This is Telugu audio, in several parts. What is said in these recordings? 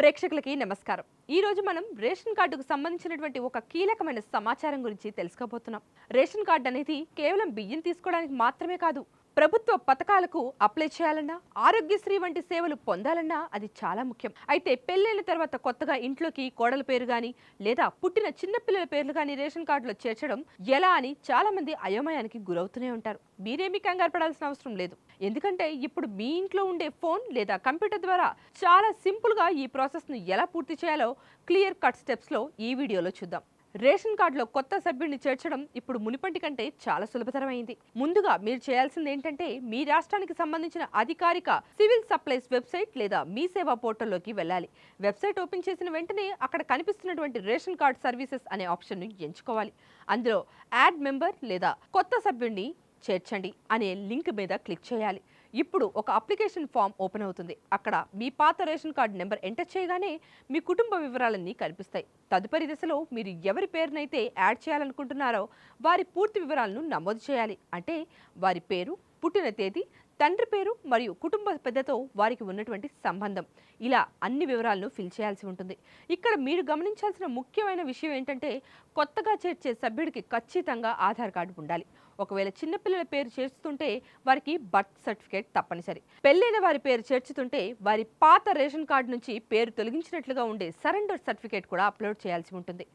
ప్రేక్షకులకి నమస్కారం. ఈ రోజు మనం రేషన్ కార్డుకు సంబంధించినటువంటి ఒక కీలకమైన సమాచారం గురించి తెలుసుకోబోతున్నాం. రేషన్ కార్డు అనేది కేవలం బియ్యం తీసుకోవడానికి మాత్రమే కాదు. ప్రభుత్వ పథకాలకు అప్లై చేయాలన్నా, ఆరోగ్యశ్రీ వంటి సేవలు పొందాలన్నా అది చాలా ముఖ్యం. అయితే పెళ్లైన తర్వాత కొత్తగా ఇంట్లోకి కోడల పేరు గాని లేదా పుట్టిన చిన్నపిల్లల పేర్లు గాని రేషన్ కార్డులో చేర్చడం ఎలా అని చాలా మంది అయోమయానికి గురవుతూనే ఉంటారు. మీరేమీ కంగారు పడాల్సిన అవసరం లేదు. ఎందుకంటే ఇప్పుడు మీ ఇంట్లో ఉండే ఫోన్ లేదా కంప్యూటర్ ద్వారా చాలా సింపుల్ గా ఈ ప్రాసెస్ ను ఎలా పూర్తి చేయాలో క్లియర్ కట్ స్టెప్స్ లో ఈ వీడియోలో చూద్దాం. రేషన్ కార్డులో కొత్త సభ్యుడిని చేర్చడం ఇప్పుడు మునిపటి కంటే చాలా సులభతరమైంది. ముందుగా మీరు చేయాల్సింది ఏంటంటే మీ రాష్ట్రానికి సంబంధించిన అధికారిక సివిల్ సప్లైస్ వెబ్సైట్ లేదా మీ సేవా పోర్టల్లోకి వెళ్ళాలి. వెబ్సైట్ ఓపెన్ చేసిన వెంటనే అక్కడ కనిపిస్తున్నటువంటి రేషన్ కార్డ్ సర్వీసెస్ అనే ఆప్షన్ ను ఎంచుకోవాలి. అందులో యాడ్ మెంబర్ లేదా కొత్త సభ్యుడిని చేర్చండి అనే లింక్ మీద క్లిక్ చేయాలి. ఇప్పుడు ఒక అప్లికేషన్ ఫామ్ ఓపెన్ అవుతుంది. అక్కడ మీ పాత రేషన్ కార్డు నెంబర్ ఎంటర్ చేయగానే మీ కుటుంబ వివరాలన్నీ కనిపిస్తాయి. తదుపరి దశలో మీరు ఎవరి పేరునైతే యాడ్ చేయాలనుకుంటున్నారో వారి పూర్తి వివరాలను నమోదు చేయాలి. అంటే వారి పేరు, పుట్టిన తేదీ, తండ్రి పేరు మరియు కుటుంబ పెద్దతో వారికి ఉన్నటువంటి సంబంధం, ఇలా అన్ని వివరాలను ఫిల్ చేయాల్సి ఉంటుంది. ఇక్కడ మీరు గమనించాల్సిన ముఖ్యమైన విషయం ఏంటంటే కొత్తగా చేర్చే సభ్యుడికి ఖచ్చితంగా ఆధార్ కార్డు ఉండాలి. ఒకవేళ చిన్నపిల్లల పేరు చేర్చుతుంటే వారికి బర్త్ సర్టిఫికేట్ తప్పనిసరి. పెళ్లైన వారి పేరు చేర్చుతుంటే వారి పాత రేషన్ కార్డు నుంచి పేరు తొలగించినట్లుగా ఉండే సరెండర్ సర్టిఫికేట్ కూడా అప్లోడ్ చేయాల్సి ఉంటుంది.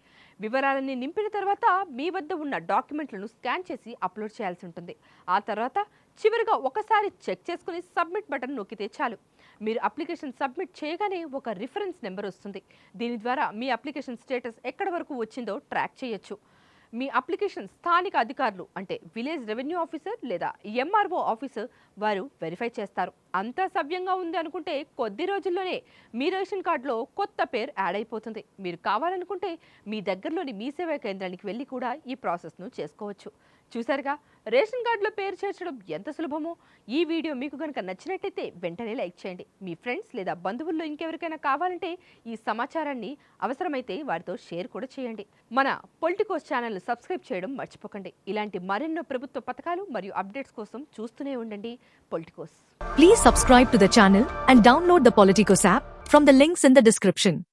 వివరాలన్నీ నింపిన తర్వాత మీ వద్ద ఉన్న డాక్యుమెంట్లను స్కాన్ చేసి అప్లోడ్ చేయాల్సి ఉంటుంది. ఆ తర్వాత చివరిగా ఒకసారి చెక్ చేసుకుని సబ్మిట్ బటన్ నొక్కితే చాలు. మీరు అప్లికేషన్ సబ్మిట్ చేయగానే ఒక రిఫరెన్స్ నెంబర్ వస్తుంది. దీని ద్వారా మీ అప్లికేషన్ స్టేటస్ ఎక్కడి వరకు వచ్చిందో ట్రాక్ చేయొచ్చు. మీ అప్లికేషన్ స్థానిక అధికారులు అంటే విలేజ్ రెవెన్యూ ఆఫీసర్ లేదా ఎంఆర్ఓ ఆఫీసర్ వారు వెరిఫై చేస్తారు. అంతా సవ్యంగా ఉంది అనుకుంటే కొద్ది రోజుల్లోనే మీ రేషన్ కార్డులో కొత్త పేరు యాడ్ అయిపోతుంది. మీరు కావాలనుకుంటే మీ దగ్గరలోని మీ సేవా కేంద్రానికి వెళ్ళి కూడా ఈ ప్రాసెస్ను చేసుకోవచ్చు. చూసారుగా రేషన్ కార్డులో పేరు చేర్చడం ఎంత సులభమో. ఈ వీడియో మీకు కనుక నచ్చినట్టయితే వెంటనే లైక్ చేయండి. మీ ఫ్రెండ్స్ లేదా బంధువుల్లో ఇంకెవరికైనా కావాలంటే ఈ సమాచారాన్ని అవసరమైతే వారితో షేర్ కూడా చేయండి. మన పొలిటికోస్ ఛానల్ సబ్స్క్రైబ్ చేయడం మర్చిపోకండి. ఇలాంటి మరెన్నో ప్రభుత్వ పథకాలు మరియు అప్డేట్స్ కోసం చూస్తూనే ఉండండి Politicos. Please subscribe to the channel and download the Politicos app from the links in the description.